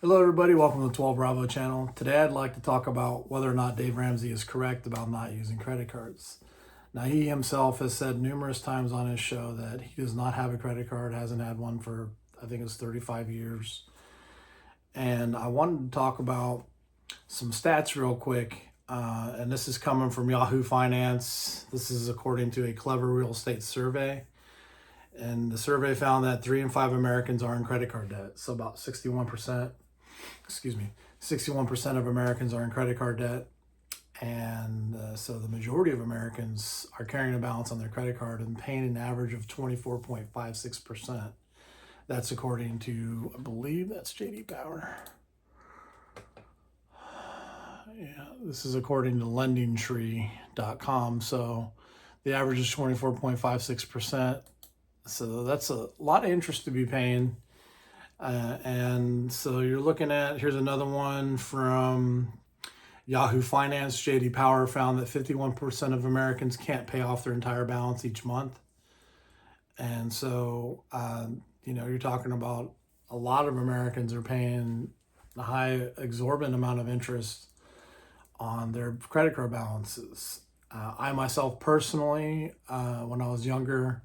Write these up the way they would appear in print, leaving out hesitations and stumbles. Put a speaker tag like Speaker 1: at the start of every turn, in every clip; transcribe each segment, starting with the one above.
Speaker 1: Hello everybody, welcome to the 12 Bravo channel. Today I'd like to talk about whether or not Dave Ramsey is correct about not using credit cards. Now he himself has said numerous times on his show that he does not have a credit card, hasn't had one for I think it's 35 years. And I wanted to talk about some stats real quick. And this is coming from Yahoo Finance. This is according to a Clever Real Estate survey. And the survey found that 3 in 5 Americans are in credit card debt. So about 61% of Americans are in credit card debt. And so the majority of Americans are carrying a balance on their credit card and paying an average of 24.56%. That's according to, I believe that's JD Power. Yeah, this is according to lendingtree.com. So the average is 24.56%. So that's a lot of interest to be paying. And so you're looking at, here's another one from Yahoo Finance. JD Power found that 51% of Americans can't pay off their entire balance each month. And so, you're talking about a lot of Americans are paying a high exorbitant amount of interest on their credit card balances. I myself personally, when I was younger,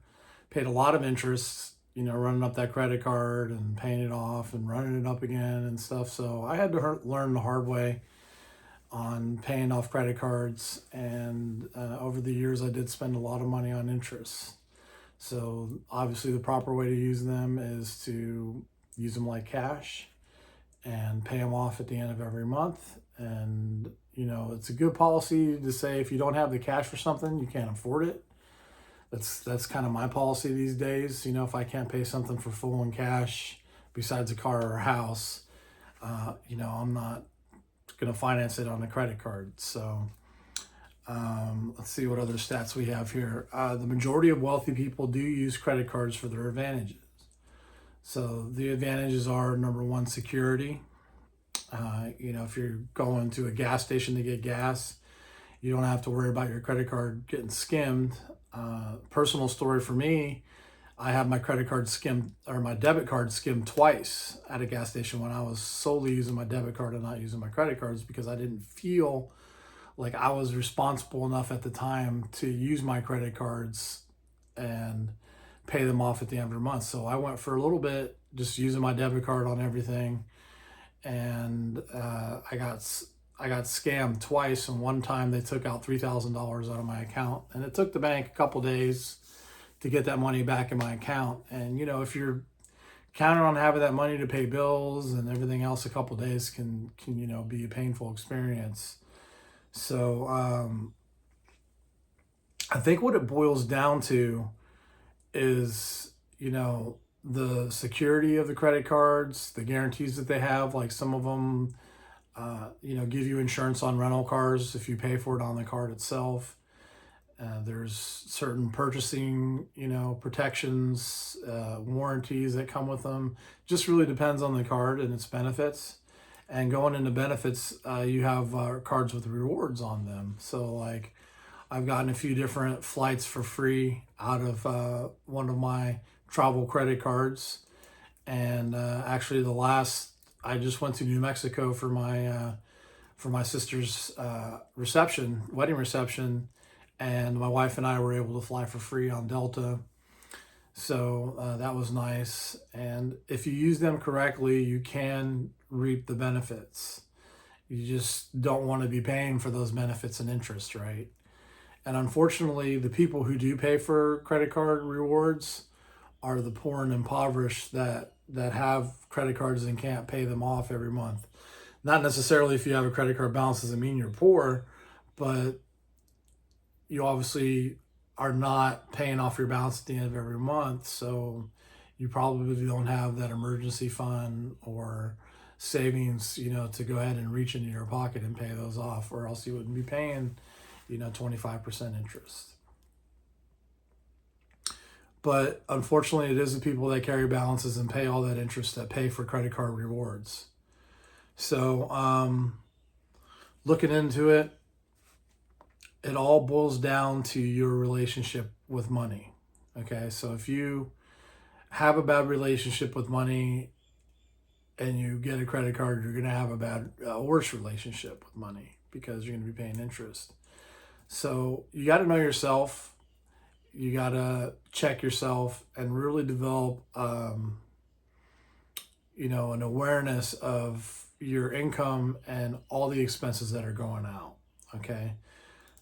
Speaker 1: paid a lot of interest, running up that credit card and paying it off and running it up again and stuff. So I had to learn the hard way on paying off credit cards. And over the years, I did spend a lot of money on interest. So obviously the proper way to use them is to use them like cash and pay them off at the end of every month. And, it's a good policy to say if you don't have the cash for something, you can't afford it. That's kind of my policy these days. If I can't pay something for full in cash besides a car or a house, I'm not going to finance it on a credit card. So let's see what other stats we have here. The majority of wealthy people do use credit cards for their advantages. So the advantages are, number one, security. If you're going to a gas station to get gas, you don't have to worry about your credit card getting skimmed. Personal story for me, I had my credit card skimmed, or my debit card skimmed twice at a gas station when I was solely using my debit card and not using my credit cards, because I didn't feel like I was responsible enough at the time to use my credit cards and pay them off at the end of the month. So I went for a little bit just using my debit card on everything, and I got scammed twice, and one time they took out $3,000 out of my account, and it took the bank a couple days to get that money back in my account. And if you're counting on having that money to pay bills and everything else, a couple days can be a painful experience. So I think what it boils down to is the security of the credit cards, the guarantees that they have. Like some of them give you insurance on rental cars if you pay for it on the card itself. There's certain purchasing, protections, warranties that come with them. Just really depends on the card and its benefits. And going into benefits, you have cards with rewards on them. So like I've gotten a few different flights for free out of one of my travel credit cards. And actually I just went to New Mexico for my sister's wedding reception, and my wife and I were able to fly for free on Delta. So that was nice. And if you use them correctly, you can reap the benefits. You just don't want to be paying for those benefits and interest, right? And unfortunately, the people who do pay for credit card rewards are the poor and impoverished that have credit cards and can't pay them off every month. Not necessarily if you have a credit card balance doesn't mean you're poor, but you obviously are not paying off your balance at the end of every month. So you probably don't have that emergency fund or savings, to go ahead and reach into your pocket and pay those off, or else you wouldn't be paying, 25% interest. But unfortunately, it is the people that carry balances and pay all that interest that pay for credit card rewards. So looking into it, it all boils down to your relationship with money. Okay, so if you have a bad relationship with money, and you get a credit card, you're going to have a worse relationship with money because you're going to be paying interest. So you got to know yourself. You got to check yourself and really develop, an awareness of your income and all the expenses that are going out. Okay.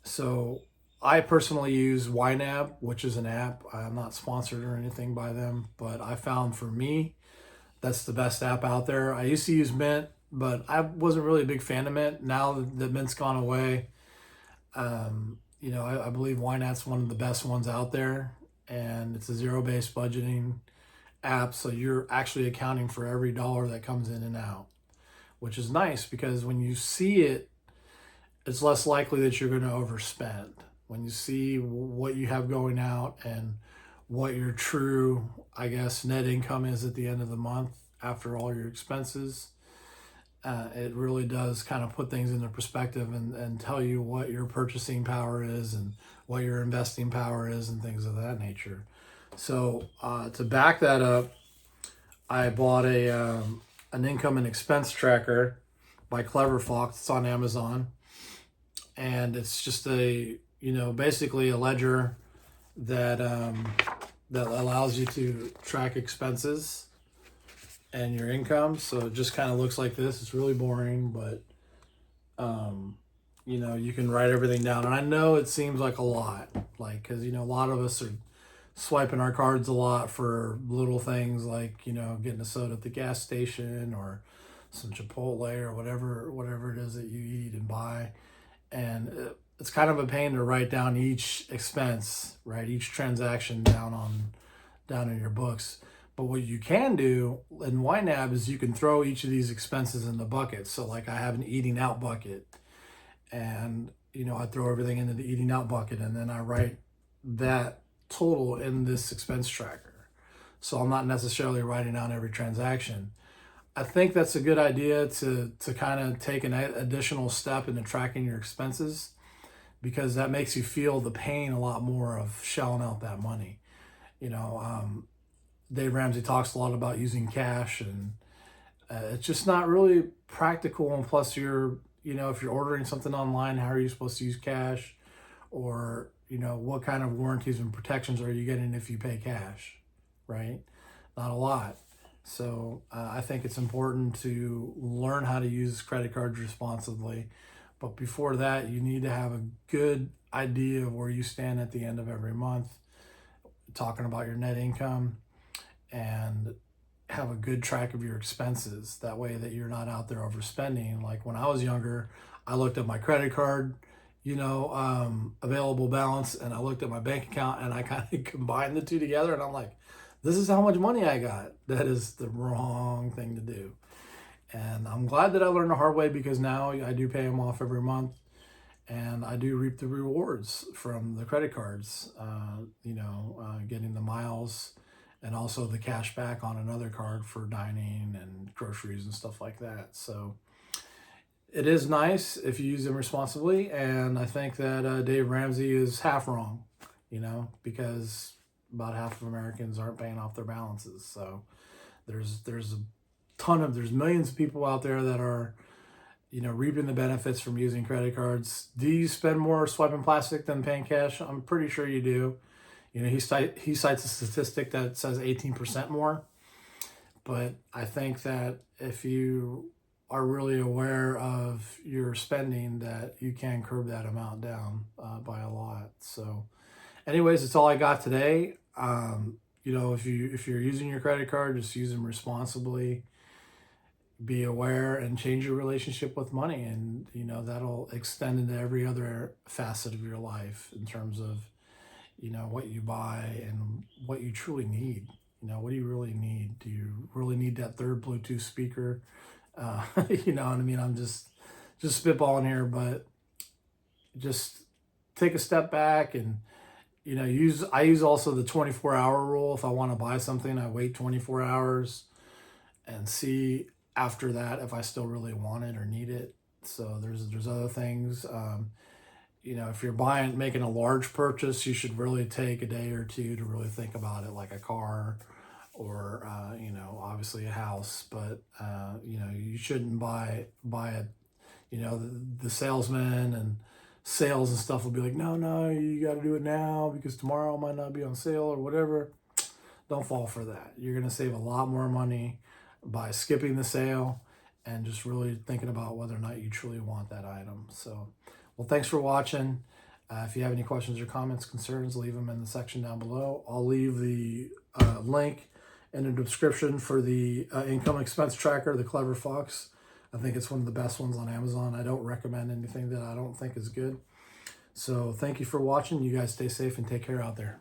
Speaker 1: So I personally use YNAB, which is an app. I'm not sponsored or anything by them, but I found for me, that's the best app out there. I used to use Mint, but I wasn't really a big fan of Mint. Now that Mint's gone away, I believe YNAB's one of the best ones out there, and it's a zero-based budgeting app, so you're actually accounting for every dollar that comes in and out, which is nice because when you see it, it's less likely that you're going to overspend. When you see what you have going out and what your true, I guess, net income is at the end of the month after all your expenses, it really does kind of put things into perspective and tell you what your purchasing power is and what your investing power is and things of that nature. So to back that up, I bought an income and expense tracker by Clever Fox. It's on Amazon, and it's just basically a ledger that that allows you to track expenses and your income. So it just kind of looks like this. It's really boring, but you can write everything down. And I know it seems like a lot, because a lot of us are swiping our cards a lot for little things like getting a soda at the gas station or some Chipotle or whatever it is that you eat and buy. And it's kind of a pain to write down each expense, right? Each transaction down in your books. But what you can do in YNAB is you can throw each of these expenses in the bucket. So like I have an eating out bucket, and I throw everything into the eating out bucket, and then I write that total in this expense tracker. So I'm not necessarily writing down every transaction. I think that's a good idea to kind of take an additional step into tracking your expenses, because that makes you feel the pain a lot more of shelling out that money. Dave Ramsey talks a lot about using cash, and it's just not really practical. And plus, if you're ordering something online, how are you supposed to use cash? Or, what kind of warranties and protections are you getting if you pay cash, right? Not a lot. So I think it's important to learn how to use credit cards responsibly. But before that, you need to have a good idea of where you stand at the end of every month, talking about your net income, and have a good track of your expenses. That way that you're not out there overspending. Like when I was younger, I looked at my credit card, available balance, and I looked at my bank account, and I kind of combined the two together, and I'm like, this is how much money I got. That is the wrong thing to do. And I'm glad that I learned the hard way, because now I do pay them off every month, and I do reap the rewards from the credit cards, getting the miles and also the cash back on another card for dining and groceries and stuff like that. So it is nice if you use them responsibly. And I think that Dave Ramsey is half wrong, because about half of Americans aren't paying off their balances. So there's millions of people out there that are, reaping the benefits from using credit cards. Do you spend more swiping plastic than paying cash? I'm pretty sure you do. He cites a statistic that says 18% more. But I think that if you are really aware of your spending, that you can curb that amount down by a lot. So anyways, that's all I got today. If you're using your credit card, just use them responsibly. Be aware and change your relationship with money, and that'll extend into every other facet of your life in terms of what you buy and what you truly need. What do you really need? Do you really need that third Bluetooth speaker? You know what I mean? I'm just spitballing here, but just take a step back and I use also the 24-hour rule. If I want to buy something, I wait 24 hours and see after that if I still really want it or need it. So there's other things. If you're making a large purchase, you should really take a day or two to really think about it, like a car or you know, obviously a house, but you know, you shouldn't buy it. You know, the salesman and sales and stuff will be like, no, you got to do it now because tomorrow might not be on sale or whatever. Don't fall for that. You're going to save a lot more money by skipping the sale and just really thinking about whether or not you truly want that item. So, well, thanks for watching. If you have any questions or comments, concerns, leave them in the section down below. I'll leave the link in the description for the income expense tracker, the Clever Fox. I think it's one of the best ones on Amazon. I don't recommend anything that I don't think is good. So thank you for watching. You guys stay safe and take care out there.